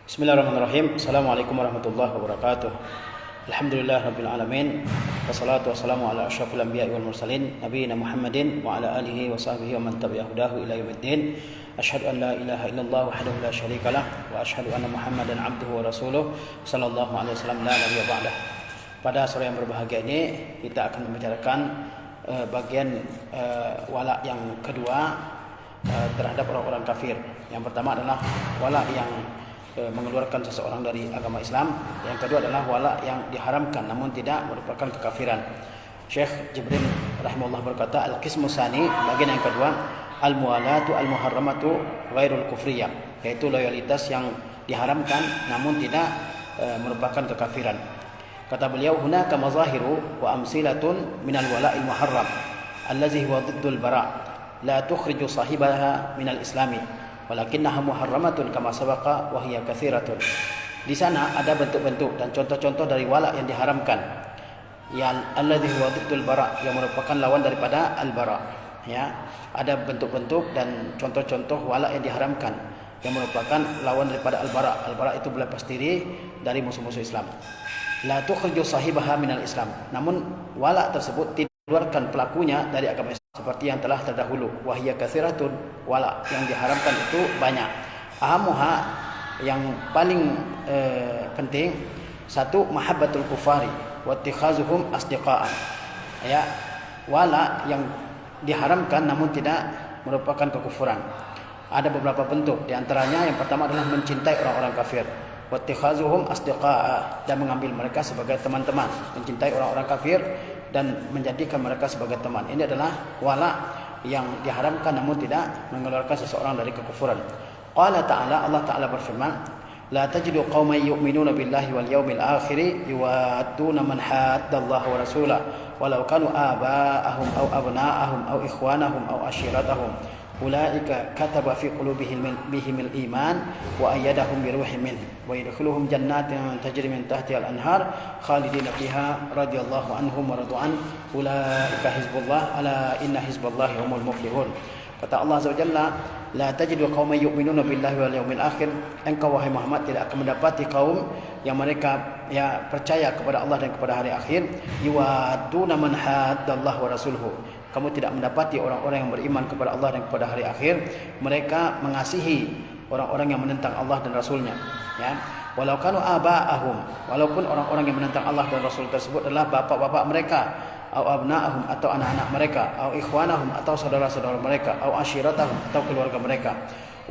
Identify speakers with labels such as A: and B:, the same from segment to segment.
A: Bismillahirrahmanirrahim. Assalamualaikum warahmatullahi wabarakatuh. Alhamdulillah rabbil alamin. Wassalatu wassalamu ala asyrafil anbiya'i wal mursalin nabiyina Muhammadin wa ala alihi wa sahbihi wa man tabi'a hudahu ila yaumiddin. Asyhadu an la ilaha illallah wahdahu la syarikalah wa asyhadu anna Muhammadan abduhu wa rasuluh sallallahu alaihi wasallam la nabiyya ba'dah. Pada sore yang berbahagia ini kita akan membicarakan bagian wala yang kedua terhadap orang-orang kafir. Yang pertama adalah wala yang mengeluarkan seseorang dari agama Islam. Yang kedua adalah wala yang diharamkan namun tidak merupakan kekafiran. Syekh Jibrin rahimahullah berkata, al-qismu tsani, bagian yang kedua, al-muwalatu al-muharramatu ghairul kufriyah, yaitu loyalitas yang diharamkan namun tidak merupakan kekafiran. Kata beliau, hunaka mazahiru wa amsilatun minal wala'il muharram allazi huwa diddul bara' la tukhriju sahibaha minal islami walakinnaha muharramatun kama sabaqa wa hiya katsiratun. Di sana ada bentuk-bentuk dan contoh-contoh dari wala yang diharamkan. Yang alladzi huwa diddul bara, yang merupakan lawan daripada al-bara. Ya, ada bentuk-bentuk dan contoh-contoh wala yang diharamkan yang merupakan lawan daripada al-bara. Al-bara itu berlepas diri dari musuh-musuh Islam. La tukhriju sahibaha minal Islam. Namun wala tersebut tidak keluarkan pelakunya dari agama Islam seperti yang telah terdahulu. Wahya katsiratun, wala yang diharamkan itu banyak. Ahamuha, yang paling penting, satu, mahabbatul kufari wa ittikhazuhum asdiqaan. Ya, wala yang diharamkan namun tidak merupakan kekufuran. Ada beberapa bentuk, di antaranya yang pertama adalah mencintai orang-orang kafir. Wa ittikhazuhum asdiqaa, dan mengambil mereka sebagai teman-teman, mencintai orang-orang kafir dan menjadikan mereka sebagai teman. Ini adalah wala yang diharamkan namun tidak mengeluarkan seseorang dari kekufuran. Qala ta'ala, Allah Ta'ala berfirman, la tajidu qauman yu'minuna billahi wal yawmil akhir yuwadduna man haddallaha wa rasulahu walau kanu aba'ahum aw abna'ahum aw ikhwanahum aw ashiratahum ulaika kataba fi qulubihimul iman wa ayyadahum bi ruhin min wa yadkhuluhum jannatin tajri min tahtiha al-anhar khalidina fiha radhiyallahu anhum wa radu an ulaika hizbullah ala inna hizballahi humul muflihun. Kata Allah Azza wa Jalla, la tajidu qauman yu'minuna billahi wal yawmil akhir, engkau wahai Muhammad tidak akan mendapati kaum yang mereka percaya kepada Allah dan kepada hari akhir, yuwadduna man haddallaha wa rasuluhu, kamu tidak mendapati orang-orang yang beriman kepada Allah dan kepada hari akhir mereka mengasihi orang-orang yang menentang Allah dan Rasulnya. Ya, walau kanu aba'ahum, walaupun orang-orang yang menentang Allah dan Rasul tersebut adalah bapak-bapak mereka, au abna'ahum, atau anak-anak mereka, au ikhwanahum, atau saudara-saudara mereka, au ashiratahum, atau keluarga mereka.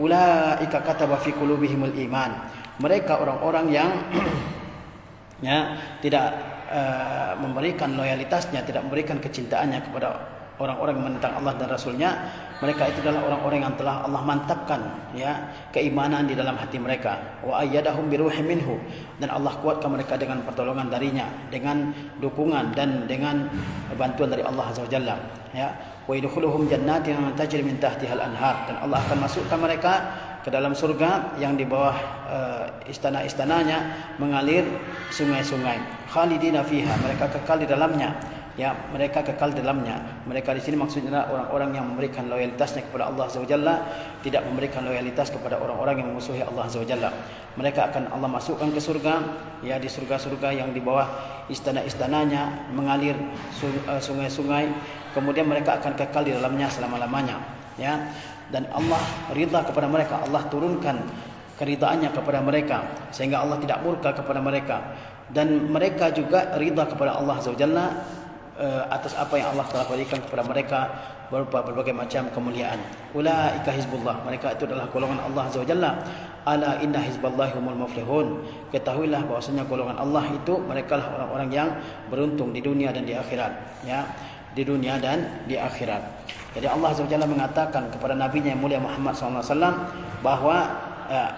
A: Ulaika kataba fi qulubihimul iman, mereka orang-orang yang tidak memberikan loyalitasnya, tidak memberikan kecintaannya kepada orang-orang yang menentang Allah dan Rasulnya. Mereka itu adalah orang-orang yang telah Allah mantapkan keimanan di dalam hati mereka. Wa ayyadahum bi ruhin minhu, dan Allah kuatkan mereka dengan pertolongan darinya, dengan dukungan dan dengan bantuan dari Allah Azza wa Jalla. Ya, wa yadkhuluhum jannatin tajri min tahtiha al-anhar, dan Allah akan masukkan mereka ke dalam surga yang di bawah istana-istananya mengalir sungai-sungai. Khalidina fiha, mereka kekal di dalamnya. Ya, mereka kekal dalamnya. Mereka di sini maksudnya orang-orang yang memberikan loyalitasnya kepada Allah Azza wa Jalla, tidak memberikan loyalitas kepada orang-orang yang memusuhi Allah Azza wa Jalla. Mereka akan Allah masukkan ke surga, ya, di surga-surga yang di bawah istana-istananya mengalir sungai-sungai. Kemudian mereka akan kekal di dalamnya selama-lamanya, ya. Dan Allah ridha kepada mereka, Allah turunkan keridaannya kepada mereka sehingga Allah tidak murka kepada mereka, dan mereka juga ridha kepada Allah Azza wa Jalla atas apa yang Allah telah berikan kepada mereka berupa berbagai macam kemuliaan. Ulaika hizbullah, mereka itu adalah golongan Allah Azza wa Jalla. Ala inna hizballahi humul muflihun, ketahuilah bahwasanya golongan Allah itu mereka lah orang-orang yang beruntung di dunia dan di akhirat, ya, di dunia dan di akhirat. Jadi Allah Azza wa Jalla mengatakan kepada nabinya yang mulia Muhammad SAW bahwa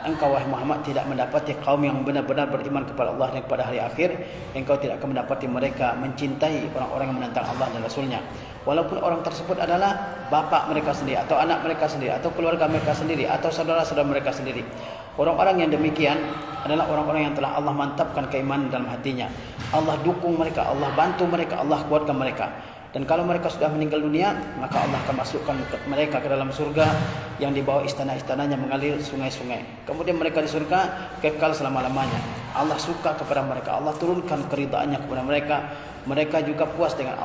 A: engkau wahai Muhammad tidak mendapati kaum yang benar-benar beriman kepada Allah dan kepada hari akhir, engkau tidak akan mendapati mereka mencintai orang-orang yang menentang Allah dan Rasulnya, walaupun orang tersebut adalah bapak mereka sendiri, atau anak mereka sendiri, atau keluarga mereka sendiri, atau saudara-saudara mereka sendiri. Orang-orang yang demikian adalah orang-orang yang telah Allah mantapkan keimanan dalam hatinya. Allah dukung mereka, Allah bantu mereka, Allah kuatkan mereka. Dan kalau mereka sudah meninggal dunia, maka Allah akan masukkan mereka ke dalam surga yang di bawah istana-istananya mengalir sungai-sungai. Kemudian mereka di surga kekal selama-lamanya. Allah suka kepada mereka, Allah turunkan keridhaannya kepada mereka. Mereka juga puas dengan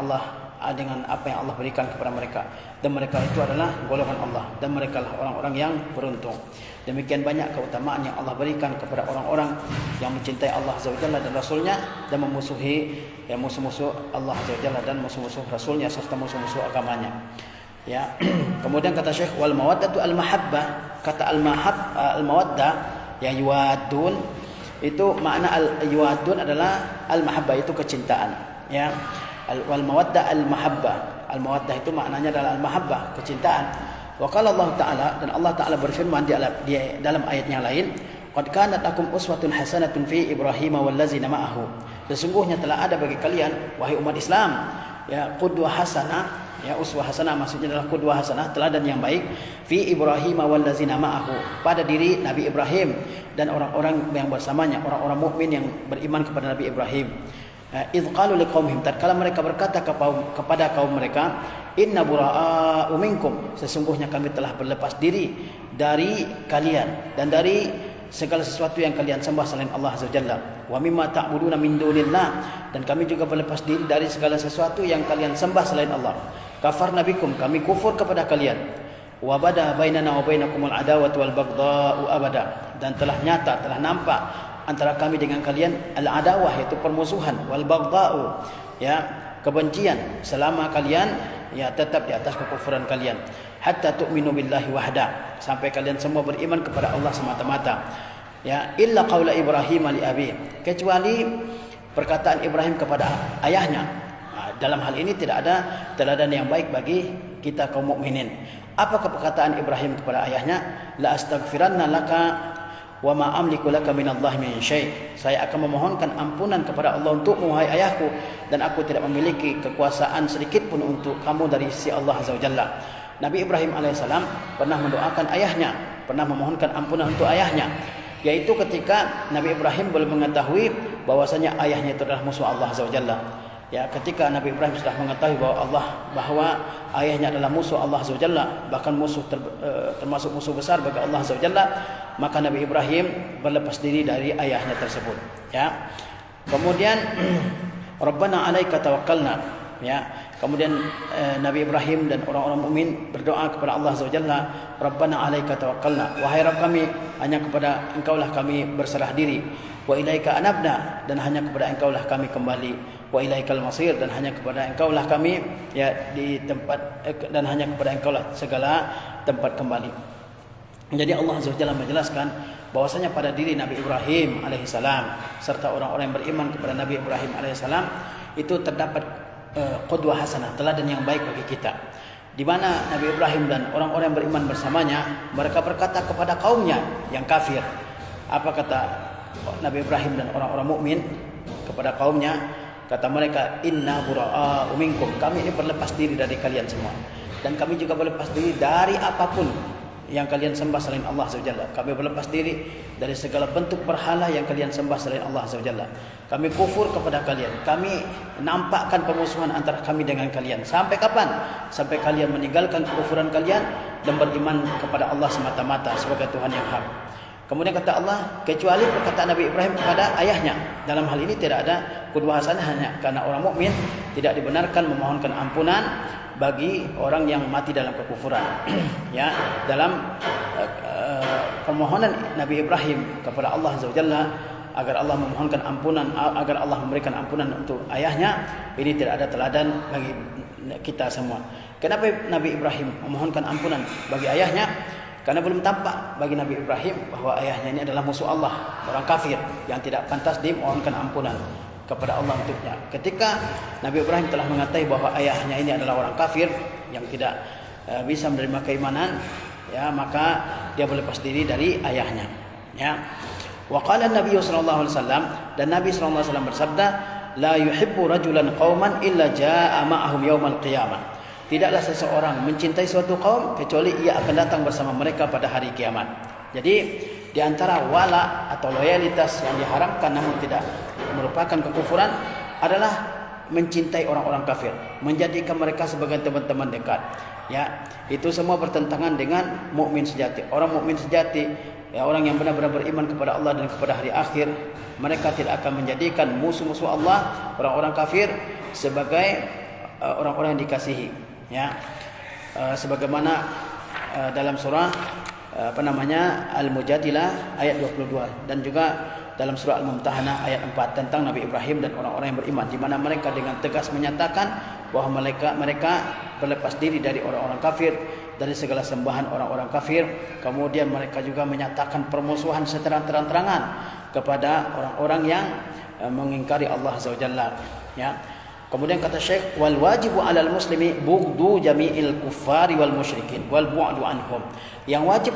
A: dengan apa yang Allah berikan kepada mereka, dan mereka itu adalah golongan Allah, dan mereka lah orang-orang yang beruntung. Demikian banyak keutamaan yang Allah berikan kepada orang-orang yang mencintai Allah Azza wa Jalla dan Rasulnya, dan memusuhi musuh-musuh Allah Azza wa Jalla dan musuh-musuh Rasulnya serta musuh-musuh agamanya. Ya. Kemudian kata Syekh, wal mawaddatu al mahabbah, kata al mawaddah yang yuwadun itu makna al yuwadun adalah al mahabbah, itu kecintaan. Ya. Wal mawaddah al mahabbah, al mawaddah itu maknanya adalah al mahabbah, kecintaan. Wa qala Allah Ta'ala, dan Allah Ta'ala berfirman di dalam ayatnya lain, qad kanat lakum uswatun hasanatun fi Ibrahim wallazina ma'ahu, sesungguhnya telah ada bagi kalian wahai umat Islam ya qudwah hasanah, ya uswah hasanah maksudnya adalah qudwah hasanah, teladan yang baik, fi Ibrahim wallazina ma'ahu, pada diri Nabi Ibrahim dan orang-orang yang bersamanya, orang-orang mukmin yang beriman kepada Nabi Ibrahim. Idh qalu liqaumihim, tatkala mereka berkata kepada kaum mereka, inna bura'a'u minkum, sesungguhnya kami telah berlepas diri dari kalian dan dari segala sesuatu yang kalian sembah selain Allah Azza wa Jalla, wa mimma ta'buduna min dunillah, dan kami juga berlepas diri dari segala sesuatu yang kalian sembah selain Allah. Kafarna bikum, kami kufur kepada kalian. Wa bada bainana wa bainakumul adawatu wal baghdha'u abada, dan telah nyata, telah nampak antara kami dengan kalian al-adawah, yaitu permusuhan, wal baghdha'u, ya kebencian, selama kalian ya tetap di atas kekufuran kalian, hatta tu'minu billahi wahda, sampai kalian semua beriman kepada Allah semata-mata. Ya, illa qaula Ibrahim li abi, kecuali perkataan Ibrahim kepada ayahnya. Dalam hal ini tidak ada teladan yang baik bagi kita kaum mukminin. Apa perkataan Ibrahim kepada ayahnya? La astaghfiranna laka wa ma amliku laka minallahi min syai', saya akan memohonkan ampunan kepada Allah untukmu wahai ayahku, dan aku tidak memiliki kekuasaan sedikit pun untuk kamu dari sisi Allah Azza wa Jalla. Nabi Ibrahim alaihissalam pernah mendoakan ayahnya, pernah memohonkan ampunan untuk ayahnya, yaitu ketika Nabi Ibrahim belum mengetahui bahwasanya ayahnya itu adalah musuh Allah Azza wa Jalla. Ya, ketika Nabi Ibrahim sudah mengetahui bahwa ayahnya adalah musuh Allah Azza wa Jalla, bahkan musuh termasuk musuh besar bagi Allah Azza wa Jalla, maka Nabi Ibrahim berlepas diri dari ayahnya tersebut. Ya. Kemudian Rabbana 'alaika tawakkalna. Ya. Kemudian Nabi Ibrahim dan orang-orang mukmin berdoa kepada Allah Azza wa Jalla, Rabbana 'alaika tawakkalna. Wahai Rabb kami, hanya kepada Engkaulah kami berserah diri. Wa ilaika anabna, dan hanya kepada Engkaulah kami kembali. Wa ilaikal masir, dan hanya kepada Engkaulah kami ya di tempat, dan hanya kepada Engkaulah segala tempat kembali. Jadi Allah Azza wa Jalla menjelaskan bahwasanya pada diri Nabi Ibrahim alaihissalam serta orang-orang yang beriman kepada Nabi Ibrahim alaihissalam itu terdapat qudwah hasanah, teladan yang baik bagi kita, di mana Nabi Ibrahim dan orang-orang yang beriman bersamanya mereka berkata kepada kaumnya yang kafir. Apa kata Nabi Ibrahim dan orang-orang mukmin kepada kaumnya? Kata mereka, inna bura'a'u minkum, kami ini berlepas diri dari kalian semua, dan kami juga berlepas diri dari apapun yang kalian sembah selain Allah Azza wa Jalla. Kami berlepas diri dari segala bentuk berhala yang kalian sembah selain Allah Azza wa Jalla. Kami kufur kepada kalian. Kami nampakkan permusuhan antara kami dengan kalian. Sampai kapan? Sampai kalian meninggalkan kekufuran kalian dan beriman kepada Allah semata-mata sebagai Tuhan yang hak. Kemudian kata Allah, kecuali perkataan Nabi Ibrahim kepada ayahnya. Dalam hal ini tidak ada qudwah hasanah, hanya karena orang mukmin tidak dibenarkan memohonkan ampunan bagi orang yang mati dalam kekufuran. Ya, dalam permohonan Nabi Ibrahim kepada Allah Azza wa Jalla agar Allah memohonkan ampunan, agar Allah memberikan ampunan untuk ayahnya, ini tidak ada teladan bagi kita semua. Kenapa Nabi Ibrahim memohonkan ampunan bagi ayahnya? Karena belum tampak bagi Nabi Ibrahim bahwa ayahnya ini adalah musuh Allah, orang kafir yang tidak pantas dimohonkan ampunan kepada Allah untuknya. Ketika Nabi Ibrahim telah mengetahui bahwa ayahnya ini adalah orang kafir yang tidak bisa menerima keimanan, ya maka dia berlepas diri dari ayahnya. Ya. Wa qala Nabi sallallahu alaihi wasallam, dan Nabi sallallahu alaihi wasallam bersabda, la yuhibbu rajulan qauman illa jaa'a ma'ahum yaumal qiyamah. Tidaklah seseorang mencintai suatu kaum kecuali ia akan datang bersama mereka pada hari kiamat. Jadi di antara wala atau loyalitas yang diharamkan namun tidak merupakan kekufuran adalah mencintai orang-orang kafir, menjadikan mereka sebagai teman-teman dekat. Ya, itu semua bertentangan dengan mukmin sejati. Orang mukmin sejati, ya, orang yang benar-benar beriman kepada Allah dan kepada hari akhir, mereka tidak akan menjadikan musuh-musuh Allah, orang-orang kafir, sebagai orang-orang yang dikasihi. Ya, sebagaimana dalam surah Al-Mujadilah ayat 22 dan juga dalam surah Al-Mumtahanah ayat 4 tentang Nabi Ibrahim dan orang-orang yang beriman, di mana mereka dengan tegas menyatakan bahwa mereka berlepas diri dari orang-orang kafir, dari segala sembahan orang-orang kafir. Kemudian mereka juga menyatakan permusuhan secara terang-terangan kepada orang-orang yang mengingkari Allah Azza wa Jalla. Ya. Kemudian kata Syekh, wal wajibu 'alal muslimi bughdu jami'il kuffari wal musyrikin wal bu'du anhum. Yang wajib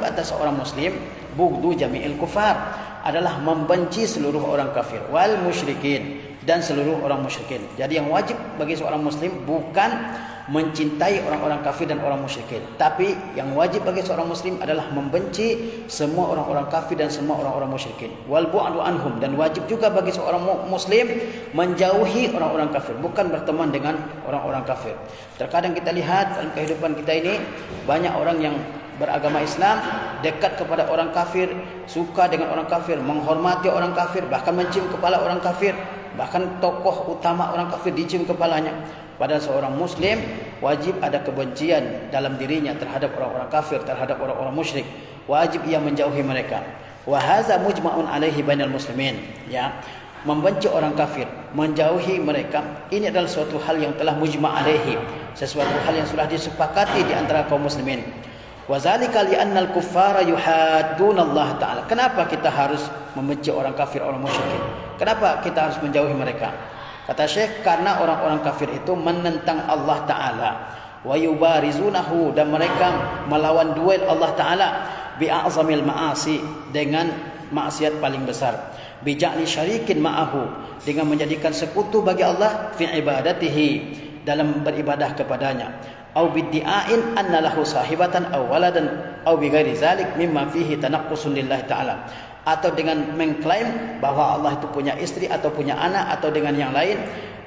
A: atas seorang muslim, bughdu jami'il kuffar, adalah membenci seluruh orang kafir, wal musyrikin, dan seluruh orang musyrikin. Jadi yang wajib bagi seorang muslim bukan mencintai orang-orang kafir dan orang musyrikin, tapi yang wajib bagi seorang muslim adalah membenci semua orang-orang kafir dan semua orang-orang musyrikin. Wal bu'du anhum, dan wajib juga bagi seorang muslim menjauhi orang-orang kafir, bukan berteman dengan orang-orang kafir. Terkadang kita lihat dalam kehidupan kita ini, banyak orang yang beragama Islam dekat kepada orang kafir, suka dengan orang kafir, menghormati orang kafir, bahkan mencium kepala orang kafir, bahkan tokoh utama orang kafir dicium kepalanya. Padahal seorang muslim wajib ada kebencian dalam dirinya terhadap orang-orang kafir, terhadap orang-orang musyrik. Wajib ia menjauhi mereka. Wa hadza mujma'un alaihi bainal muslimin. Ya, membenci orang kafir, menjauhi mereka, ini adalah suatu hal yang telah mujma' alaihi, sesuatu hal yang sudah disepakati di antara kaum muslimin. Wa zalika li'anna al-kuffara yuhadduna Allah Ta'ala. Kenapa kita harus membenci orang kafir, orang musyrik? Kenapa kita harus menjauhi mereka? Kata Syekh, karena orang-orang kafir itu menentang Allah Ta'ala, wa yubarizunahu, dan mereka melawan duel Allah Ta'ala, bi'a'zamil ma'asi, dengan maksiat paling besar, bija'li syarikin ma'ahu, dengan menjadikan sekutu bagi Allah, fi ibadatihi, dalam beribadah kepadanya, au biddi'ain anna lahu sahibatan aw waladan aw bighairi zalik mimma fihi tanaqqusun lillahi Ta'ala, atau dengan mengklaim bahwa Allah itu punya istri atau punya anak atau dengan yang lain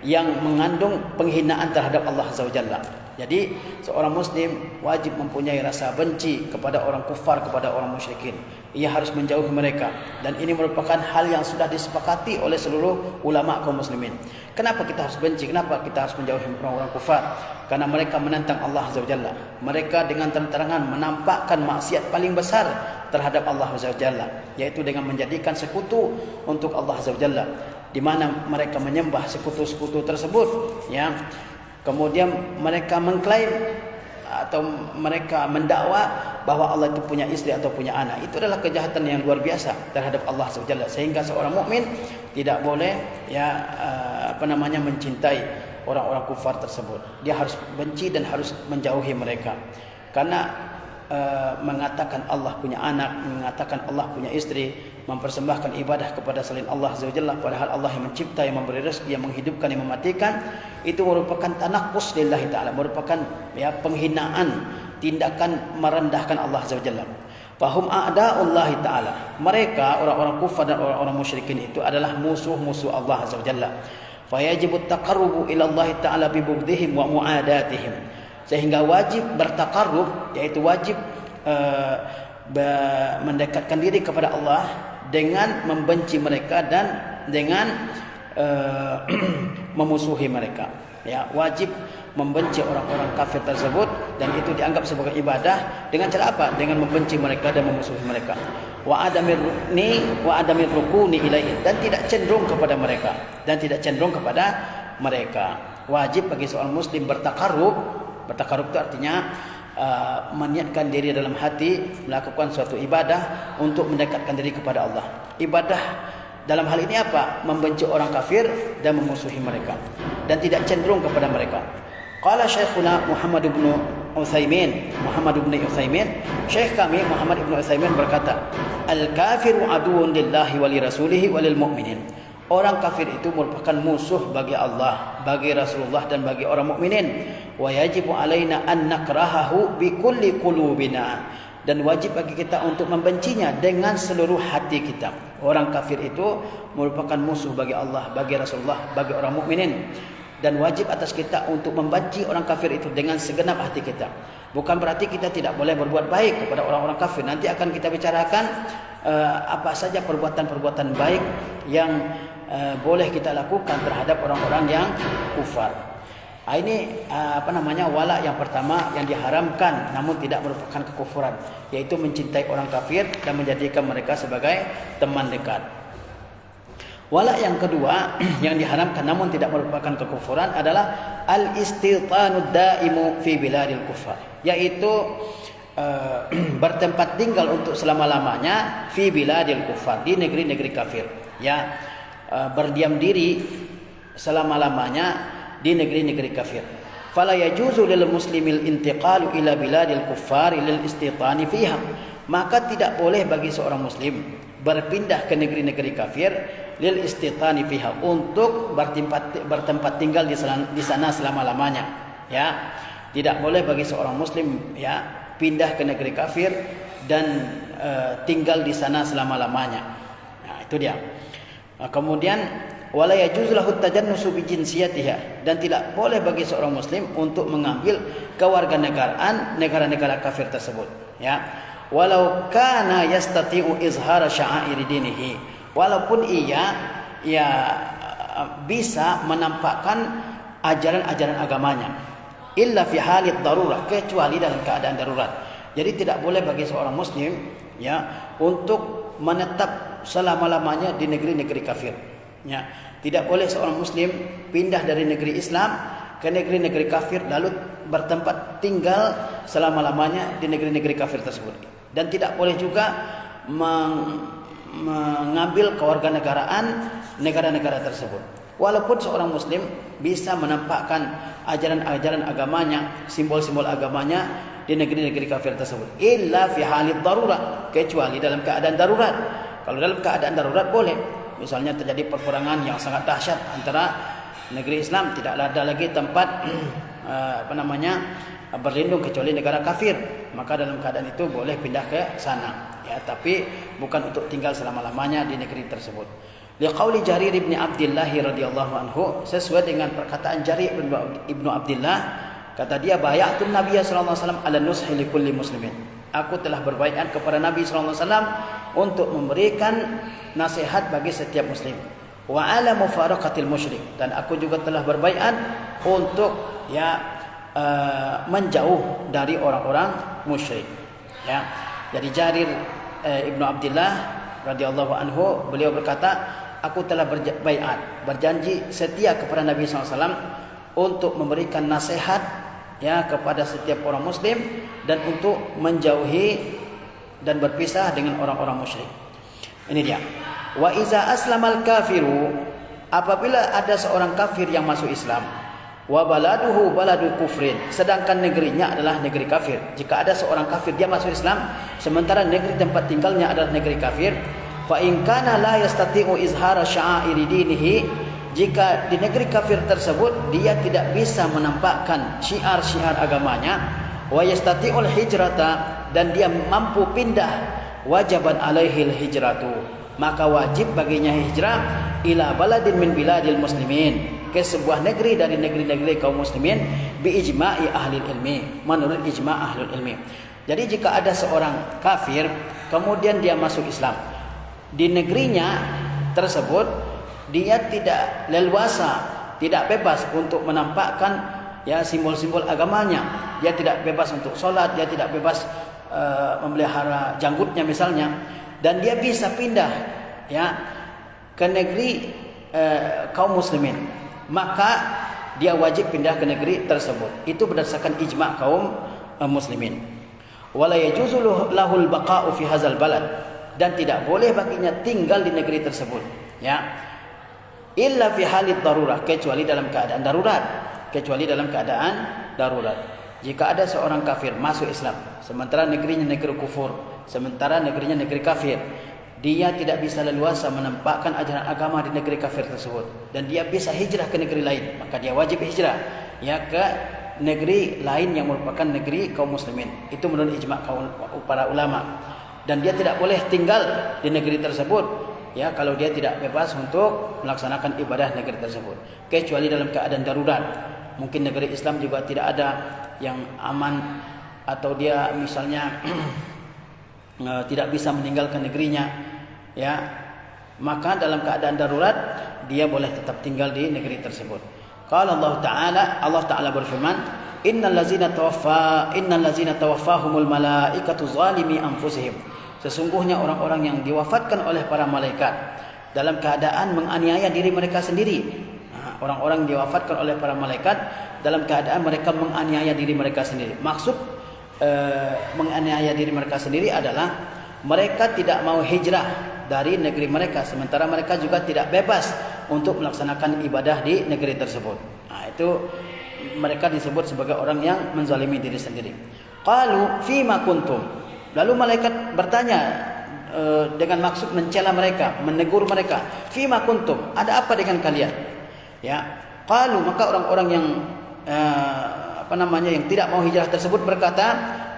A: yang mengandung penghinaan terhadap Allah Azza wa Jalla. Jadi seorang muslim wajib mempunyai rasa benci kepada orang kufar, kepada orang musyrikin. Ia harus menjauhi mereka, dan ini merupakan hal yang sudah disepakati oleh seluruh ulama kaum muslimin. Kenapa kita harus benci? Kenapa kita harus menjauhi orang-orang kufar? Karena mereka menentang Allah Azza wa Jalla. Mereka dengan terang-terangan menampakkan maksiat paling besar terhadap Allah Azza wa Jalla, yaitu dengan menjadikan sekutu untuk Allah Azza wa Jalla, di mana mereka menyembah sekutu-sekutu tersebut, ya. Kemudian mereka mengklaim atau mereka mendakwa bahwa Allah itu punya istri atau punya anak. Itu adalah kejahatan yang luar biasa terhadap Allah Azza wa Jalla, sehingga seorang mukmin tidak boleh mencintai orang-orang kufar tersebut. Dia harus benci dan harus menjauhi mereka. Karena mengatakan Allah punya anak, mengatakan Allah punya istri, mempersembahkan ibadah kepada selain Allah Azza wa Jalla, padahal Allah yang mencipta, yang memberi rezeki, yang menghidupkan, yang mematikan, itu merupakan tanaqqus lillahi Ta'ala, merupakan penghinaan, tindakan merendahkan Allah Azza wa Jalla. Fahum a'da'ullahi Ta'ala, mereka orang-orang kufar dan orang-orang musyrikin itu adalah musuh-musuh Allah Azza wa Jalla. Fayajibu taqarrubu ila Allah Ta'ala bi bughdihim wa mu'adatihim, sehingga wajib bertakarrub, yaitu wajib mendekatkan diri kepada Allah dengan membenci mereka dan dengan memusuhi mereka. Ya, wajib membenci orang-orang kafir tersebut, dan itu dianggap sebagai ibadah. Dengan cara apa? Dengan membenci mereka dan memusuhi mereka. Wa adamir rukuni ilaihi, dan tidak cenderung kepada mereka, Wajib bagi seorang muslim bertakarrub. Bertakarrub itu artinya meniatkan diri dalam hati, melakukan suatu ibadah untuk mendekatkan diri kepada Allah. Ibadah dalam hal ini apa? Membenci orang kafir dan memusuhi mereka, dan tidak cenderung kepada mereka. Qala Syekhuna Muhammad ibn Utsaimin, Syekh kami Muhammad ibn Utsaimin berkata, al-kafiru aduwwun lillahi wa li rasulihi wa lil mu'minin. Orang kafir itu merupakan musuh bagi Allah, bagi Rasulullah, dan bagi orang mukminin. Wa yajibu alaina an nakrahahu bi kulli qulubina, dan wajib bagi kita untuk membencinya dengan seluruh hati kita. Orang kafir itu merupakan musuh bagi Allah, bagi Rasulullah, bagi orang mukminin, dan wajib atas kita untuk membenci orang kafir itu dengan segenap hati kita. Bukan berarti kita tidak boleh berbuat baik kepada orang-orang kafir. Nanti akan kita bicarakan apa saja perbuatan-perbuatan baik yang boleh kita lakukan terhadap orang-orang yang kufar. Ini wala yang pertama yang diharamkan namun tidak merupakan kekufuran, yaitu mencintai orang kafir dan menjadikan mereka sebagai teman dekat. Wala yang kedua yang diharamkan namun tidak merupakan kekufuran adalah al-istitanud daimu fi biladil kufar, yaitu bertempat tinggal untuk selama-lamanya fi biladil kufar, di negeri-negeri kafir, ya, berdiam diri selama-lamanya di negeri-negeri kafir. Fala yajuzu lil muslimil intiqalu ila biladil kuffar lil istitani fiha. Maka tidak boleh bagi seorang muslim berpindah ke negeri-negeri kafir lil istitani fiha, untuk bertempat tinggal di sana selama-lamanya, ya. Tidak boleh bagi seorang muslim, ya, pindah ke negeri kafir dan tinggal di sana selama-lamanya. Nah, itu dia. Kemudian wala yajuzu lahu tajannusu bi jinsiyatiha, dan tidak boleh bagi seorang muslim untuk mengambil kewarganegaraan negara-negara kafir tersebut, ya. Walau kana yastati'u izhara sya'airi dinihi, walaupun ia bisa menampakkan ajaran-ajaran agamanya, illa fi halit darurah, kecuali dalam keadaan darurat. Jadi tidak boleh bagi seorang muslim, ya, untuk menetap selama-lamanya di negeri-negeri kafir. Ya, tidak boleh seorang muslim pindah dari negeri Islam ke negeri-negeri kafir lalu bertempat tinggal selama-lamanya di negeri-negeri kafir tersebut. Dan tidak boleh juga mengambil kewarganegaraan negara-negara tersebut. Walaupun seorang muslim bisa menampakkan ajaran-ajaran agamanya, simbol-simbol agamanya di negeri-negeri kafir tersebut, illa fi halid darurat, kecuali dalam keadaan darurat. Kalau dalam keadaan darurat boleh. Misalnya terjadi perperangan yang sangat dahsyat antara negeri Islam, tidak ada lagi tempat berlindung kecuali negara kafir, maka dalam keadaan itu boleh pindah ke sana, ya, tapi bukan untuk tinggal selama-lamanya di negeri tersebut. Liqauli Jarir bin Abdullah radhiyallahu anhu, sesuai dengan perkataan Jarir bin Abdullah, kata dia, bayatun Nabi sallallahu alaihi wasallam ala nushi likulli muslimin. Aku telah berbaiat kepada Nabi sallallahu alaihi wasallam untuk memberikan nasihat bagi setiap muslim, wa ala mufaraqatil musyrik, dan aku juga telah berbaiat untuk, ya, menjauh dari orang-orang musyrik, ya. Jadi Jarir Ibnu Abdullah radhiyallahu anhu, beliau berkata, aku telah berbaiat, berjanji setia kepada Nabi SAW untuk memberikan nasihat, ya, kepada setiap orang muslim dan untuk menjauhi dan berpisah dengan orang-orang musyrik. Ini dia. Wa iza aslamal kafiru, apabila ada seorang kafir yang masuk Islam, wa baladuhu baladu kufrin, sedangkan negerinya adalah negeri kafir. Jika ada seorang kafir dia masuk Islam sementara negeri tempat tinggalnya adalah negeri kafir, fa in kana la yastati'u izhara sya'airi dinihi, jika di negeri kafir tersebut dia tidak bisa menampakkan syiar-syiar agamanya, wa yastati'ul hijrata, dan dia mampu pindah, wajaban alaihil hijratu, maka wajib baginya hijrah ila baladin min biladil muslimin, ke sebuah negeri dari negeri-negeri kaum muslimin, bi ijma'i ahli ilmi, menurut ijma' ahli ilmi. Jadi jika ada seorang kafir kemudian dia masuk Islam, di negerinya tersebut dia tidak leluasa, tidak bebas untuk menampakkan, ya, simbol-simbol agamanya. Dia tidak bebas untuk sholat, dia tidak bebas memelihara janggutnya misalnya, dan dia bisa pindah, ya, ke negeri kaum muslimin, maka dia wajib pindah ke negeri tersebut. Itu berdasarkan ijma' kaum muslimin. Wala yajuzu lahul baqa'u fi hadzal balad, dan tidak boleh baginya tinggal di negeri tersebut, ya, illa fi halid darurah, kecuali dalam keadaan darurat, kecuali dalam keadaan darurat. Jika ada seorang kafir masuk Islam sementara negerinya negeri kufur, sementara negerinya negeri kafir, dia tidak bisa leluasa menampakkan ajaran agama di negeri kafir tersebut, dan dia bisa hijrah ke negeri lain, maka dia wajib hijrah, ya, ke negeri lain yang merupakan negeri kaum muslimin. Itu menurut ijma' para ulama. Dan dia tidak boleh tinggal di negeri tersebut, ya, kalau dia tidak bebas untuk melaksanakan ibadah negeri tersebut, kecuali dalam keadaan darurat. Mungkin negeri Islam juga tidak ada yang aman, atau dia misalnya tidak bisa meninggalkan negerinya, ya, maka dalam keadaan darurat dia boleh tetap tinggal di negeri tersebut. Qala Allah Ta'ala berfirman, innal ladzina tawaffahumul malaikatu zalimi anfusihim. Sesungguhnya orang-orang yang diwafatkan oleh para malaikat dalam keadaan menganiaya diri mereka sendiri. Orang-orang diwafatkan oleh para malaikat dalam keadaan mereka menganiaya diri mereka sendiri. Maksud menganiaya diri mereka sendiri adalah mereka tidak mau hijrah dari negeri mereka, sementara mereka juga tidak bebas untuk melaksanakan ibadah di negeri tersebut. Itu mereka disebut sebagai orang yang menzalimi diri sendiri. Qalu fima kuntum. Lalu malaikat bertanya dengan maksud mencela mereka, menegur mereka. Fima kuntum, ada apa dengan kalian? Ya, qalu, maka orang-orang yang yang tidak mau hijrah tersebut berkata,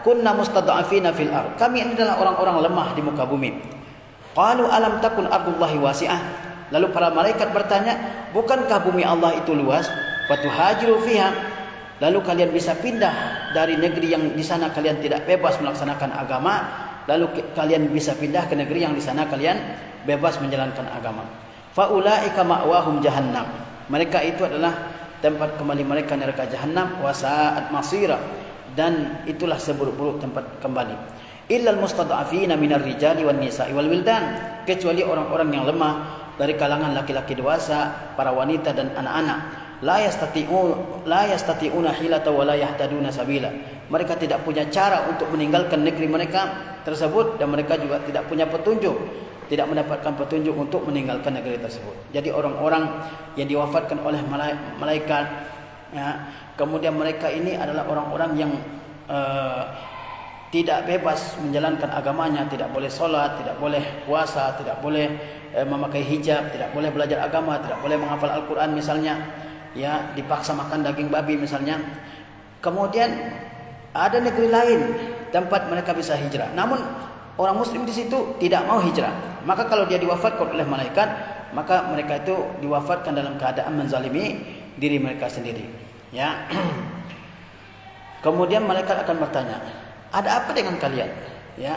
A: kunna mustad'afina fil ard. Kami ini adalah orang-orang lemah di muka bumi. Qalu alam takun ardullahi wasi'ah. Lalu para malaikat bertanya, bukankah bumi Allah itu luas? Fatuhajiru fiha. Lalu kalian bisa pindah dari negeri yang di sana kalian tidak bebas melaksanakan agama, lalu kalian bisa pindah ke negeri yang di sana kalian bebas menjalankan agama. Faulaika ma'wahum jahannam. Mereka itu adalah tempat kembali mereka neraka jahannam, wa sa'at masira, dan itulah seburuk-buruk tempat kembali. Illal mustad'afina minar rijali wan nisa'i wal wildan, kecuali orang-orang yang lemah dari kalangan laki-laki dewasa, para wanita dan anak-anak. La yastati'una hilata wa la yahtaduna sabila. Mereka tidak punya cara untuk meninggalkan negeri mereka tersebut, dan mereka juga tidak punya petunjuk, tidak mendapatkan petunjuk untuk meninggalkan negeri tersebut. Jadi orang-orang yang diwafatkan oleh malaikat, ya, kemudian mereka ini adalah orang-orang yang tidak bebas menjalankan agamanya, tidak boleh sholat, tidak boleh puasa, tidak boleh memakai hijab, tidak boleh belajar agama, tidak boleh menghafal Al-Quran misalnya, ya, dipaksa makan daging babi misalnya. Kemudian ada negeri lain tempat mereka bisa hijrah, namun orang muslim di situ tidak mau hijrah. Maka kalau dia diwafatkan oleh malaikat, maka mereka itu diwafatkan dalam keadaan menzalimi diri mereka sendiri, ya. Kemudian malaikat akan bertanya, ada apa dengan kalian? Ya.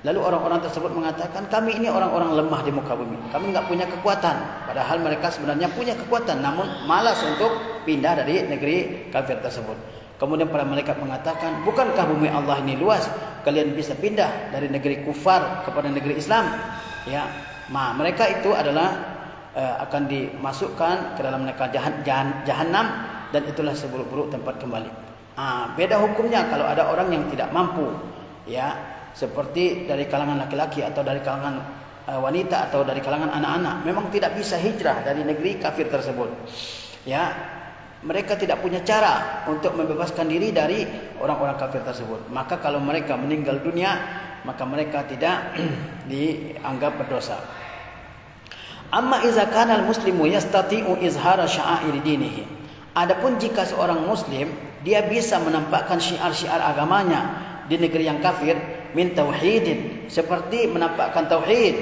A: Lalu orang-orang tersebut mengatakan, kami ini orang-orang lemah di muka bumi. Kami enggak punya kekuatan. Padahal mereka sebenarnya punya kekuatan, namun malas untuk pindah dari negeri kafir tersebut. Kemudian para malaikat mengatakan, bukankah bumi Allah ini luas? Kalian bisa pindah dari negeri kufar kepada negeri Islam. Ya, mereka itu adalah akan dimasukkan ke dalam neraka jahanam, dan itulah seburuk-buruk tempat kembali. Beda hukumnya kalau ada orang yang tidak mampu, ya, seperti dari kalangan laki-laki atau dari kalangan wanita atau dari kalangan anak-anak, memang tidak bisa hijrah dari negeri kafir tersebut, ya. Mereka tidak punya cara untuk membebaskan diri dari orang-orang kafir tersebut. Maka kalau mereka meninggal dunia, maka mereka tidak dianggap berdosa. Amma iza kana al-muslimu yastati'u izhara sya'air dinihi. Adapun jika seorang muslim dia bisa menampakkan syiar-syiar agamanya di negeri yang kafir, min tauhidin, seperti menampakkan tauhid,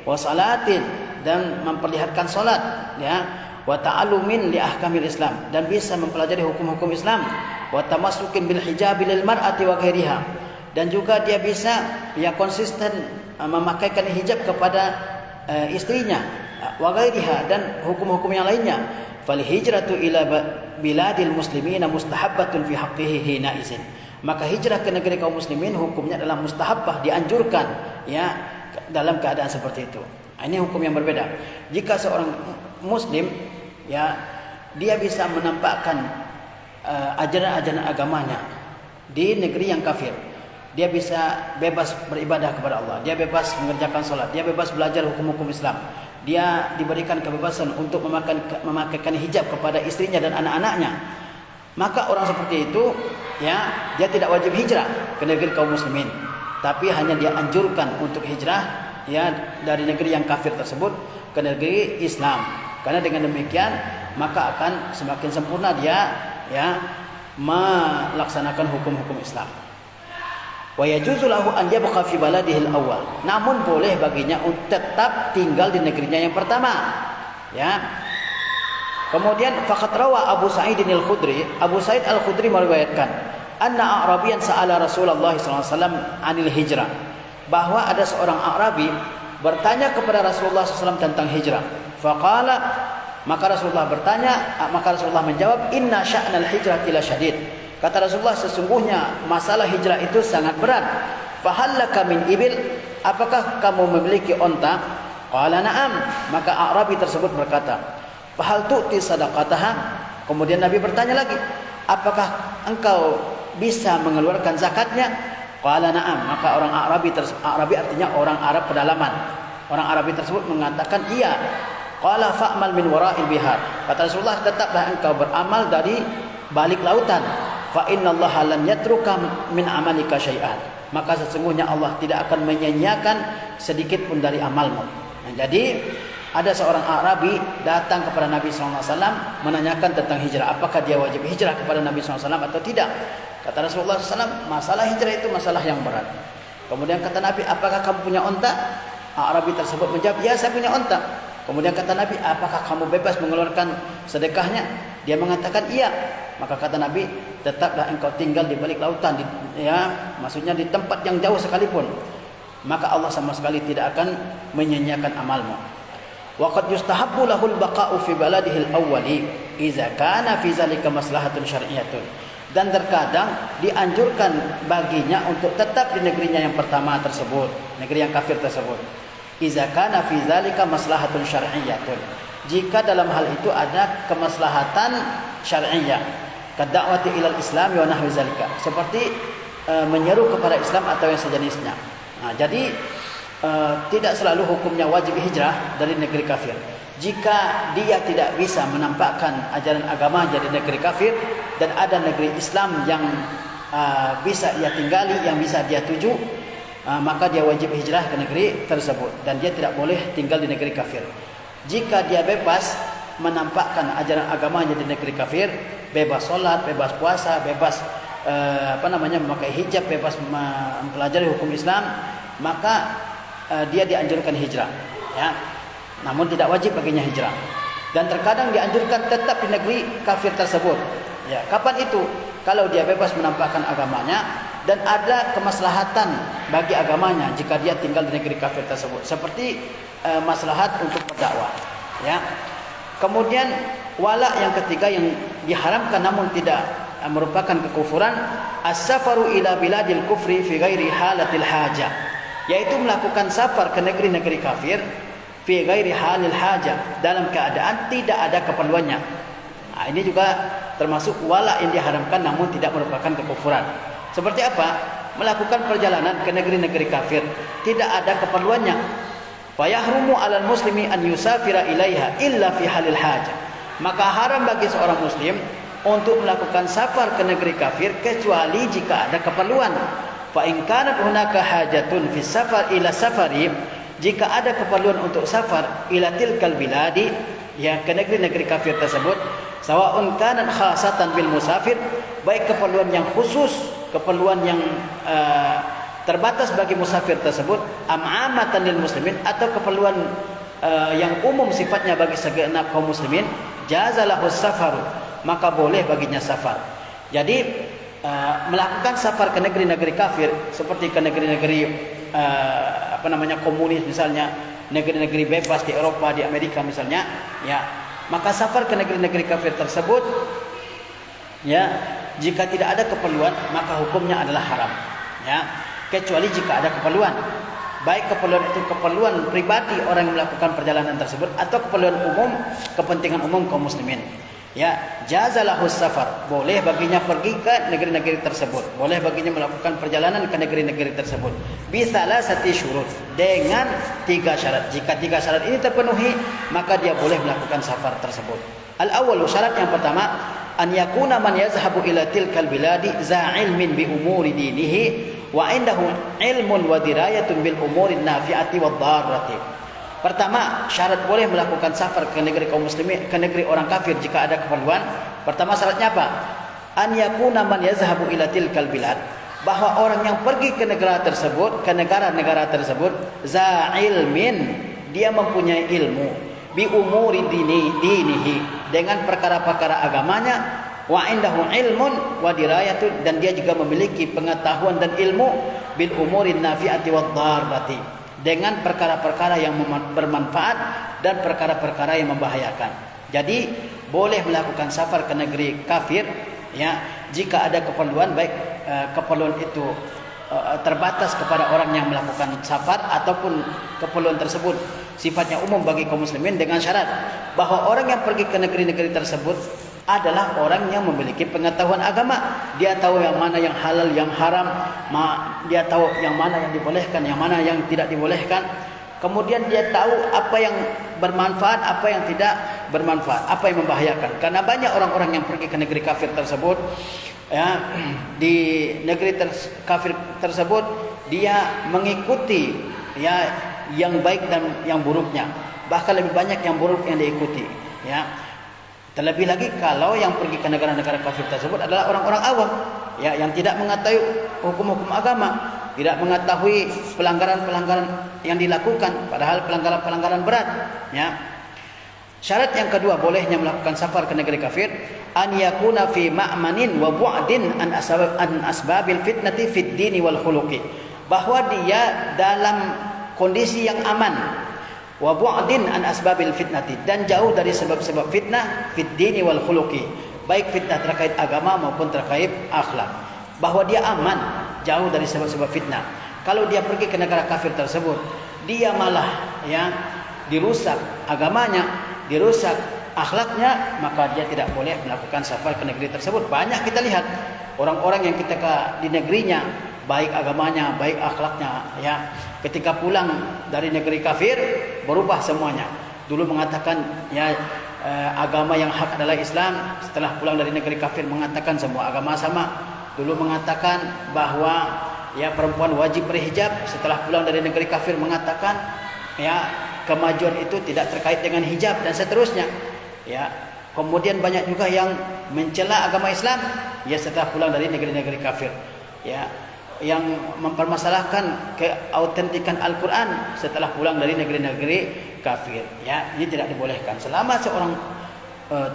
A: wa salatin, dan memperlihatkan salat, ya, wa ta'allumin li ahkamil Islam, dan bisa mempelajari hukum-hukum Islam, wa tamassukin bil hijab lil mar'ati wa ghairiha, dan juga dia bisa, ya, konsisten memakaikan hijab kepada istrinya, wa ghairiha, dan hukum-hukum yang lainnya. Fal hijratu ila biladil muslimina mustahabbatun fi haqqihi hina izin. Maka hijrah ke negeri kaum muslimin hukumnya adalah mustahabbah, dianjurkan, ya, dalam keadaan seperti itu. Ini hukum yang berbeda. Jika seorang muslim, ya, dia bisa menampakkan ajaran-ajaran agamanya di negeri yang kafir, dia bisa bebas beribadah kepada Allah, dia bebas mengerjakan salat, dia bebas belajar hukum-hukum Islam, dia diberikan kebebasan untuk memakaikan hijab kepada istrinya dan anak-anaknya, maka orang seperti itu, ya, dia tidak wajib hijrah ke negeri kaum muslimin, tapi hanya dia anjurkan untuk hijrah, ya, dari negeri yang kafir tersebut ke negeri Islam. Karena dengan demikian maka akan semakin sempurna dia, ya, melaksanakan hukum-hukum Islam. Wa yajuzu lahu an yabqa fi baladihi al-awwal. Namun boleh baginya untuk tetap tinggal di negerinya yang pertama. Ya. Kemudian faqad rawa Abu Sa'id al-Khudri, Abu Sa'id al-Khudri meriwayatkan, anna A'rabiyan sa'ala Rasulullah sallallahu alaihi wasallam 'anil hijrah. Bahwa ada seorang Arabi bertanya kepada Rasulullah SAW tentang hijrah. Faqala, maka Rasulullah menjawab, inna sya'nal hijrati la syadid. Kata Rasulullah, sesungguhnya masalah hijrah itu sangat berat. Fahallaka min ibil, apakah kamu memiliki onta? Qala na'am, maka Arabi tersebut berkata, fahal tu'ti sadaqataha? Kemudian Nabi bertanya lagi, apakah engkau bisa mengeluarkan zakatnya? Qala na'am, maka orang Arabi artinya orang Arab pedalaman. Orang Arabi tersebut mengatakan iya. Qala fa'mal min wara'il bihar. Kata Rasulullah, tetaplah engkau beramal dari balik lautan. Fa innallaha lan yatruka min amalika syai'an. Maka sesungguhnya Allah tidak akan menyia-nyiakan sedikit pun dari amalmu. Nah, jadi ada seorang Arabi datang kepada Nabi SAW menanyakan tentang hijrah. Apakah dia wajib hijrah kepada Nabi SAW atau tidak? Kata Rasulullah SAW, masalah hijrah itu masalah yang berat. Kemudian kata Nabi, apakah kamu punya onta? Arabi tersebut menjawab, ya saya punya onta. Kemudian kata Nabi, apakah kamu bebas mengeluarkan sedekahnya? Dia mengatakan iya. Maka kata Nabi, tetaplah engkau tinggal di balik lautan, maksudnya di tempat yang jauh sekalipun. Maka Allah sama sekali tidak akan menyia-nyiakan amalmu. Wa qad yustahabbu lahul baqa'u fi baladihi al-awwali idza kana fi zalika maslahatun syar'iyyatun. Dan terkadang dianjurkan baginya untuk tetap di negerinya yang pertama tersebut, negeri yang kafir tersebut. Idza kana fi zalika maslahatun syar'iyyatun. Jika dalam hal itu ada kemaslahatan syar'iyyah, kadakwati ilal Islam wa nahwi zalika, seperti menyeru kepada Islam atau yang sejenisnya. Nah, jadi tidak selalu hukumnya wajib hijrah dari negeri kafir. Jika dia tidak bisa menampakkan ajaran agama dari negeri kafir dan ada negeri Islam yang bisa ia tinggali, yang bisa dia tuju, maka dia wajib hijrah ke negeri tersebut dan dia tidak boleh tinggal di negeri kafir. Jika dia bebas menampakkan ajaran agamanya di negeri kafir, bebas sholat, bebas puasa, bebas memakai hijab, bebas mempelajari hukum Islam, maka dia dianjurkan hijrah, ya. Namun tidak wajib baginya hijrah. Dan terkadang dianjurkan tetap di negeri kafir tersebut. Ya, kapan itu? Kalau dia bebas menampakkan agamanya dan ada kemaslahatan bagi agamanya jika dia tinggal di negeri kafir tersebut, seperti maslahat untuk berdakwah, ya. Kemudian wala yang ketiga yang diharamkan namun tidak merupakan kekufuran, as-safaru ila biladil kufri fi ghairi halatil hajah, yaitu melakukan safar ke negeri-negeri kafir fi ghairi halil hajah, dalam keadaan tidak ada keperluannya. Nah, ini juga termasuk wala yang diharamkan namun tidak merupakan kekufuran. Seperti apa? Melakukan perjalanan ke negeri-negeri kafir tidak ada keperluannya. Fa yahrumu 'alal muslimi an yusafira ilaiha illa fi halil hajah. Maka haram bagi seorang muslim untuk melakukan safar ke negeri kafir kecuali jika ada keperluan. Fa in kanat hunaka hajatun fi safar ila safari, jika ada keperluan untuk safar ila tilkal biladi, ya, ke negeri-negeri kafir tersebut, sawa'un kanat khasatan bil musafir, baik keperluan yang khusus, keperluan yang terbatas bagi musafir tersebut, am'amatan lil muslimin, atau keperluan yang umum sifatnya bagi segenap kaum muslimin, jazalahu safaru, maka boleh baginya safar. Jadi melakukan safar ke negeri-negeri kafir seperti ke negeri-negeri komunis misalnya, negeri-negeri bebas di Eropa, di Amerika misalnya, ya, maka safar ke negeri-negeri kafir tersebut, ya, jika tidak ada keperluan maka hukumnya adalah haram, ya, kecuali jika ada keperluan, baik keperluan itu keperluan pribadi orang yang melakukan perjalanan tersebut atau keperluan umum, kepentingan umum kaum muslimin. Ya, jazalahu safar, boleh baginya pergi ke negeri-negeri tersebut, boleh baginya melakukan perjalanan ke negeri-negeri tersebut. Bisalah sati syurut, dengan 3 syarat. Jika 3 syarat ini terpenuhi, maka dia boleh melakukan safar tersebut. Al-awwalu, syarat yang pertama, an yakuna man yazhabu ila tilkal biladi za ilmin bi umuri dinihi wa indahu ilmun wa dirayatun bil umuri nafi'ati wad darrati. Pertama, syarat boleh melakukan safar ke negeri kaum muslimin, ke negeri orang kafir jika ada keperluan. Pertama syaratnya apa? an yakuna man yazhabu ila tilkal bilad, bahwa orang yang pergi ke negara tersebut, ke negara-negara tersebut, za ilmin, dia mempunyai ilmu, bi umuri dinihi, dengan perkara-perkara agamanya, wa indahu ilmun wa dirayatun, dan dia juga memiliki pengetahuan dan ilmu, bil umurin nafi'ati wad dharrati, dengan perkara-perkara yang bermanfaat dan perkara-perkara yang membahayakan. Jadi boleh melakukan safar ke negeri kafir, ya, jika ada keperluan, baik keperluan itu terbatas kepada orang yang melakukan safar, ataupun keperluan tersebut sifatnya umum bagi kaum muslimin, dengan syarat bahwa orang yang pergi ke negeri-negeri tersebut adalah orang yang memiliki pengetahuan agama. Dia tahu yang mana yang halal, yang haram, dia tahu yang mana yang dibolehkan, yang mana yang tidak dibolehkan. Kemudian dia tahu apa yang bermanfaat, apa yang tidak bermanfaat, apa yang membahayakan. Karena banyak orang-orang yang pergi ke negeri kafir tersebut, ya, di negeri kafir tersebut dia mengikuti, ya, yang baik dan yang buruknya. Bahkan lebih banyak yang buruk yang diikuti, ya. Terlebih lagi kalau yang pergi ke negara-negara kafir tersebut adalah orang-orang awam, ya, yang tidak mengetahui hukum-hukum agama, tidak mengetahui pelanggaran-pelanggaran yang dilakukan, padahal pelanggaran-pelanggaran berat, ya. Syarat yang kedua bolehnya melakukan safar ke negeri kafir, an yakuna fi ma'manin wa bu'din an asbabil fitnati fid dini wal khuluqi, bahwa dia dalam kondisi yang aman, wa bu'din an asbabil fitnati, dan jauh dari sebab-sebab fitnah, fid dini wal khuluqi, baik fitnah terkait agama maupun terkait akhlak, bahwa dia aman, jauh dari sebab-sebab fitnah. Kalau dia pergi ke negara kafir tersebut, dia malah, ya, dirusak agamanya, dirusak akhlaknya, maka dia tidak boleh melakukan safar ke negeri tersebut. Banyak kita lihat orang-orang yang ketika di negerinya baik agamanya, baik akhlaknya, ya, ketika pulang dari negeri kafir berubah semuanya. Dulu mengatakan, ya, agama yang hak adalah Islam, setelah pulang dari negeri kafir mengatakan semua agama sama. Dulu mengatakan bahwa, ya, perempuan wajib berhijab, setelah pulang dari negeri kafir mengatakan, ya, kemajuan itu tidak terkait dengan hijab, dan seterusnya, ya. Kemudian banyak juga yang mencela agama Islam, ya, setelah pulang dari negeri-negeri kafir, ya, yang mempermasalahkan keautentikan Al-Quran setelah pulang dari negeri-negeri kafir, ya. Ini tidak dibolehkan. Selama seorang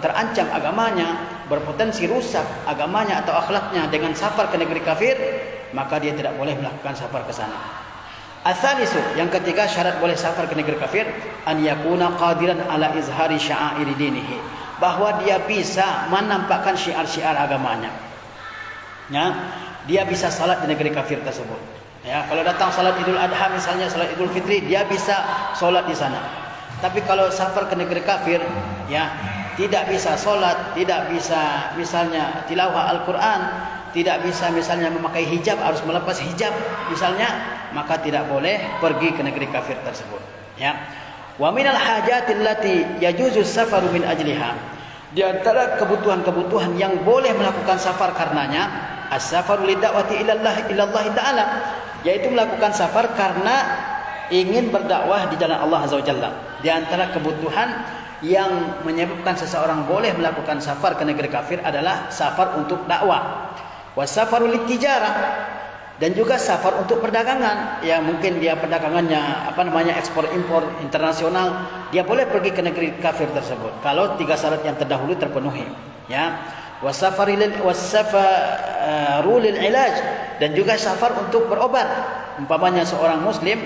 A: terancam agamanya, berpotensi rusak agamanya atau akhlaknya dengan safar ke negeri kafir, maka dia tidak boleh melakukan safar ke sana. Asalisu, yang ketiga syarat boleh safar ke negeri kafir, an yakuna qadiran ala izhari sya'airi dinihi, bahwa dia bisa menampakkan syiar-syiar agamanya, ya. Dia bisa salat di negeri kafir tersebut, ya. Kalau datang salat Idul Adha misalnya, salat Idul Fitri, dia bisa salat di sana. Tapi kalau safar ke negeri kafir, ya, tidak bisa salat, tidak bisa misalnya tilawah Al-Quran, tidak bisa misalnya memakai hijab, harus melepas hijab misalnya, maka tidak boleh pergi ke negeri kafir tersebut, ya. Wa minal hajatil lati yajuzu safaru min ajliha, di antara kebutuhan-kebutuhan yang boleh melakukan safar karenanya, as-safaru lidakwati ilallah ta'ala, yaitu melakukan safar karena ingin berdakwah di jalan Allah Azza wa Jalla. Di antara kebutuhan yang menyebabkan seseorang boleh melakukan safar ke negeri kafir adalah safar untuk dakwah, wasafaru litijarah, dan juga safar untuk perdagangan. Ya, mungkin dia perdagangannya ekspor impor internasional, dia boleh pergi ke negeri kafir tersebut kalau tiga syarat yang terdahulu terpenuhi, ya. Wasafaru lil ilaj, dan juga safar untuk berobat. Umpamanya seorang muslim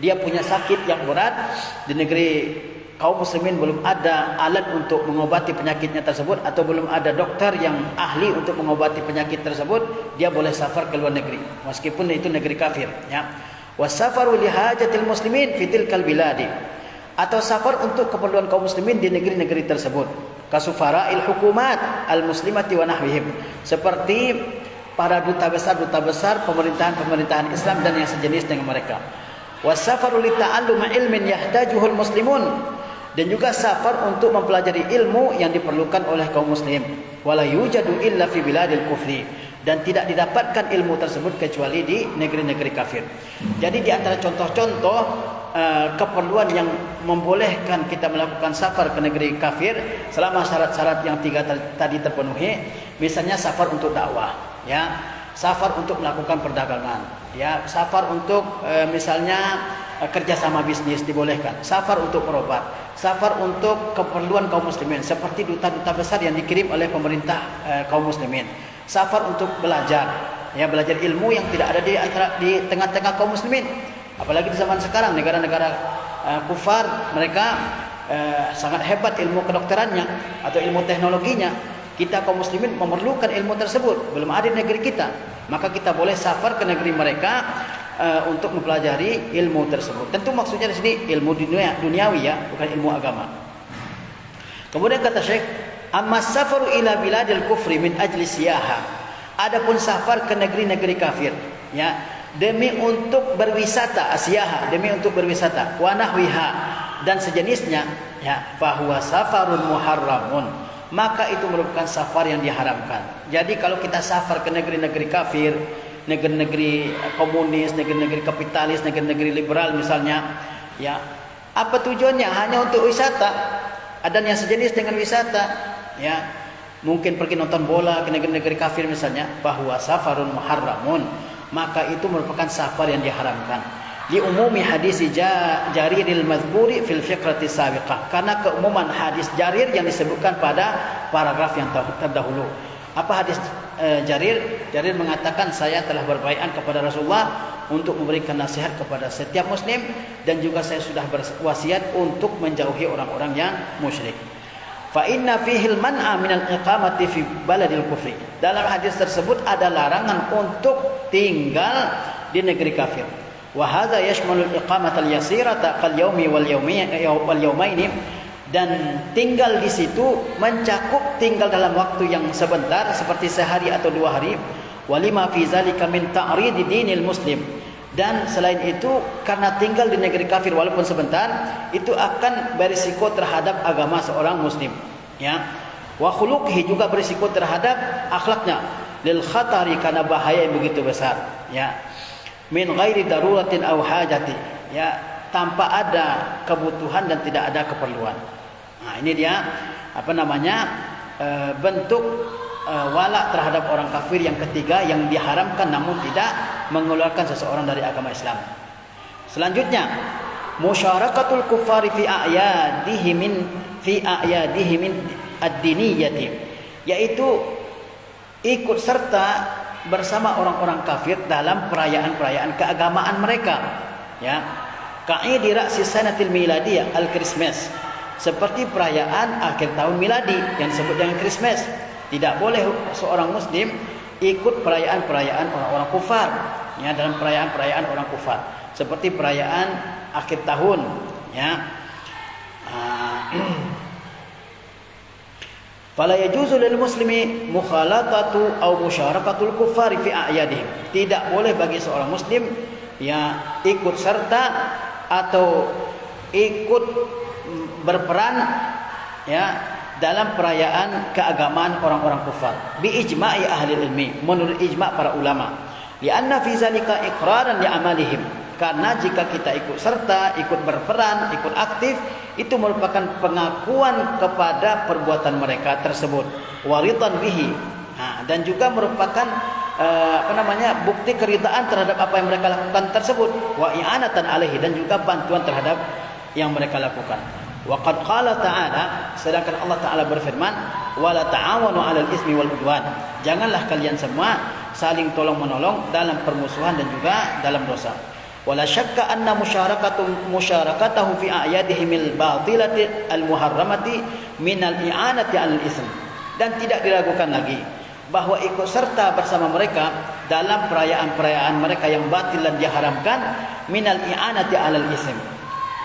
A: dia punya sakit yang berat, di negeri kaum muslimin belum ada alat untuk mengobati penyakitnya tersebut, atau belum ada dokter yang ahli untuk mengobati penyakit tersebut, dia boleh safar ke luar negeri meskipun itu negeri kafir, ya. Wasafaru li hajatil muslimin fi tilkal biladi, atau safar untuk keperluan kaum muslimin di negeri-negeri tersebut, kasufara'il hukumat al muslimati wa nahwihim, seperti para duta besar pemerintahan Islam dan yang sejenis dengan mereka. Wasafaru li ta'alluma ilmin yahtajuhul muslimun, dan juga safar untuk mempelajari ilmu yang diperlukan oleh kaum muslim. Wala yujadu illa fi biladil kufri, dan tidak didapatkan ilmu tersebut kecuali di negeri-negeri kafir. Jadi di antara contoh-contoh keperluan yang membolehkan kita melakukan safar ke negeri kafir selama syarat-syarat yang 3 tadi terpenuhi, misalnya safar untuk dakwah, ya, safar untuk melakukan perdagangan, ya, safar untuk misalnya kerjasama bisnis dibolehkan, safar untuk berobat, safar untuk keperluan kaum muslimin seperti duta-duta besar yang dikirim oleh pemerintah kaum muslimin, safar untuk belajar, ya, belajar ilmu yang tidak ada di tengah-tengah kaum muslimin. Apalagi di zaman sekarang negara-negara kufar, mereka sangat hebat ilmu kedokterannya atau ilmu teknologinya. Kita kaum muslimin memerlukan ilmu tersebut, belum ada di negeri kita, maka kita boleh safar ke negeri mereka untuk mempelajari ilmu tersebut. Tentu maksudnya di sini ilmu duniawi, ya, bukan ilmu agama. Kemudian kata Syekh, amma safaru ila biladil kufri min ajli siyaha. Adapun safar ke negeri-negeri kafir, ya, demi untuk berwisata, asyaha, demi untuk berwisata, wa nahwiha, dan sejenisnya, ya, fahuwa safarun muharramun, maka itu merupakan safar yang diharamkan. Jadi kalau kita safar ke negeri-negeri kafir, negeri-negeri komunis, negeri-negeri kapitalis, negeri-negeri liberal misalnya, ya, apa tujuannya? Hanya untuk wisata, dan yang sejenis dengan wisata, ya, mungkin pergi nonton bola ke negeri-negeri kafir misalnya, bahwa safarun muharramun, maka itu merupakan safar yang diharamkan. Li umumi hadis Jariril madhkuri fil fiqrati sabiqah, karena keumuman hadis Jarir yang disebutkan pada paragraf yang terdahulu. Apa hadis Jarir? Jarir mengatakan, saya telah berbaiat kepada Rasulullah untuk memberikan nasihat kepada setiap muslim, dan juga saya sudah berwasiat untuk menjauhi orang-orang yang musyrik. Fa inna fihil man'a minal iqamati fi baladil kufri. Dalam hadis tersebut ada larangan untuk tinggal di negeri kafir. Wa hadza yashmalul iqamatal yasirata qal yaumi wal yaumaini, dan tinggal di situ mencakup tinggal dalam waktu yang sebentar seperti sehari atau 2 hari. Walima fi zalika min ta'ridi dinil muslim, dan selain itu karena tinggal di negeri kafir walaupun sebentar, itu akan berisiko terhadap agama seorang muslim, ya. Wa khuluqihi, juga berisiko terhadap akhlaknya, lil khatari, karena bahaya yang begitu besar, ya. Min ghairi daruratin aw hajati, ya, tanpa ada kebutuhan dan tidak ada keperluan. Nah, ini dia bentuk wala terhadap orang kafir yang ketiga yang diharamkan namun tidak mengeluarkan seseorang dari agama Islam. Selanjutnya, musyarakatul kuffari fi a'yadihim ad-diniyati, yaitu ikut serta bersama orang-orang kafir dalam perayaan-perayaan keagamaan mereka, ya. Ka'idi ra'si sanatil miladiyah al-Christmas, seperti perayaan akhir tahun miladi yang disebut dengan Christmas. Tidak boleh seorang muslim ikut perayaan-perayaan orang-orang kufar, ya, dalam perayaan-perayaan orang kufar seperti perayaan akhir tahun, ya. Fala yajuzu lil muslimi mukhalatatu aw musyarakatuul kuffari fi a'yadihim. Tidak boleh bagi seorang muslim, ya, ikut serta atau ikut berperan, ya, dalam perayaan keagamaan orang-orang kufar. Bi ijma'i ahli ilmi, menurut ijma' para ulama. Lianna fi zalika iqraran li amalihim. Karena jika kita ikut serta, ikut berperan, ikut aktif, itu merupakan pengakuan kepada perbuatan mereka tersebut. Waridan bihi. Nah, dan juga merupakan bukti keridaan terhadap apa yang mereka lakukan tersebut. Wa i'anatan alaihi, dan juga bantuan terhadap yang mereka lakukan. Wa qad qala ta'ala, sedangkan Allah Ta'ala berfirman, wala ta'awanu 'alal ismi wal 'udwan. Janganlah kalian semua saling tolong-menolong dalam permusuhan dan juga dalam dosa. Wala syakka anna musyarakatahu fi a'yadihimil batilati al-muharramati minal i'anati 'alal ism. Dan tidak diragukan lagi bahwa ikut serta bersama mereka dalam perayaan-perayaan mereka yang batil dan diharamkan, minal i'anati 'alal ism,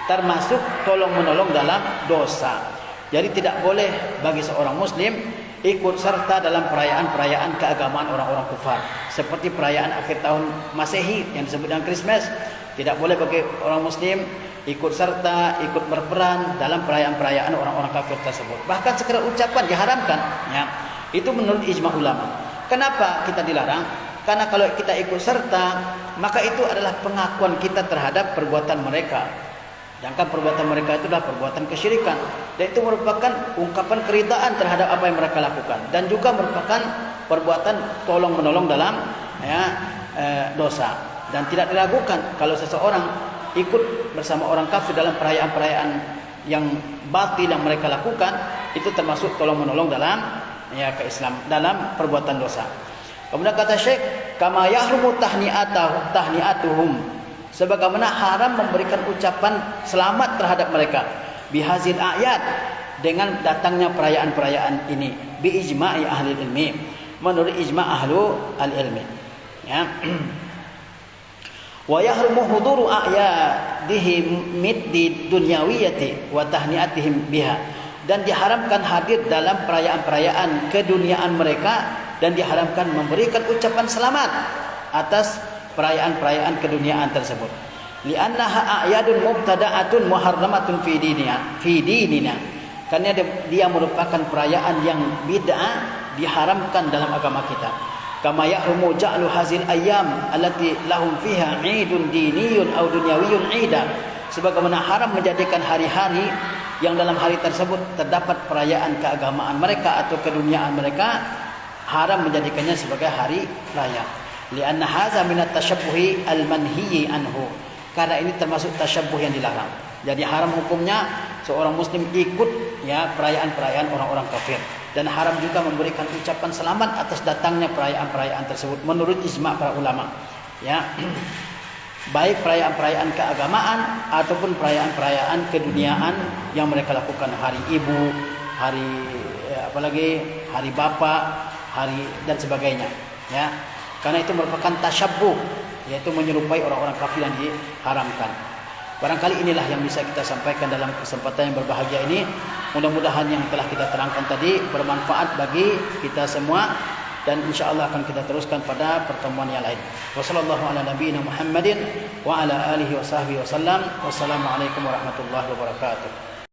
A: termasuk tolong-menolong dalam dosa. Jadi tidak boleh bagi seorang muslim ikut serta dalam perayaan-perayaan keagamaan orang-orang kufar seperti perayaan akhir tahun Masehi yang disebut dengan Christmas. Tidak boleh bagi orang muslim ikut serta, ikut berperan dalam perayaan-perayaan orang-orang kafir tersebut. Bahkan sekedar ucapan diharamkan, ya. Itu menurut ijma' ulama. Kenapa kita dilarang? Karena kalau kita ikut serta, maka itu adalah pengakuan kita terhadap perbuatan mereka. Sedangkan perbuatan mereka itu adalah perbuatan kesyirikan, dan itu merupakan ungkapan keridaan terhadap apa yang mereka lakukan, dan juga merupakan perbuatan tolong menolong dalam dosa. Dan tidak diragukan kalau seseorang ikut bersama orang kafir dalam perayaan-perayaan yang batil yang mereka lakukan, itu termasuk tolong menolong dalam keislam, dalam perbuatan dosa. Kemudian kata Syekh, kama yahrumu tahni'atuhum, sebagaimana haram memberikan ucapan selamat terhadap mereka, bihazil ayat, dengan datangnya perayaan-perayaan ini, bi ijma'i ahli ilmi, menurut ijma' ahlu al-ilmi. Ya. Wa yahrumu huduru a'yadihim middi dunyawiyati wa tahni'atihim biha, dan diharamkan hadir dalam perayaan-perayaan keduniaan mereka, dan diharamkan memberikan ucapan selamat atas perayaan-perayaan keduniaan tersebut. Li'annaha a'yadun mubtada'atun muharramatun fi dinina. Karena dia merupakan perayaan yang bid'ah, diharamkan dalam agama kita. Kama yahrumu ja'lu hazil ayyam allati lahum fiha 'idun diniyun aw dunyawiyyun 'ida. Sebagaimana haram menjadikan hari-hari yang dalam hari tersebut terdapat perayaan keagamaan mereka atau keduniaan mereka, haram menjadikannya sebagai hari raya. Lianna hadza minat tasyabbuhi al-manhiyyi anhu. Karena ini termasuk tasyabbuh yang dilarang. Jadi haram hukumnya seorang muslim ikut perayaan-perayaan orang-orang kafir, dan haram juga memberikan ucapan selamat atas datangnya perayaan-perayaan tersebut menurut ijma' para ulama. Ya. Baik perayaan-perayaan keagamaan ataupun perayaan-perayaan keduniaan yang mereka lakukan, hari ibu, hari apalagi hari bapak, hari dan sebagainya, ya. Karena itu merupakan tasyabbuh, yaitu menyerupai orang-orang kafir yang diharamkan. Barangkali inilah yang bisa kita sampaikan dalam kesempatan yang berbahagia ini. Mudah-mudahan yang telah kita terangkan tadi bermanfaat bagi kita semua, dan insyaallah akan kita teruskan pada pertemuan yang lain. Wassallallahu ala nabiyina Muhammadin wa ala alihi wa sahbihi wasallam. Wassalamualaikum warahmatullahi wabarakatuh.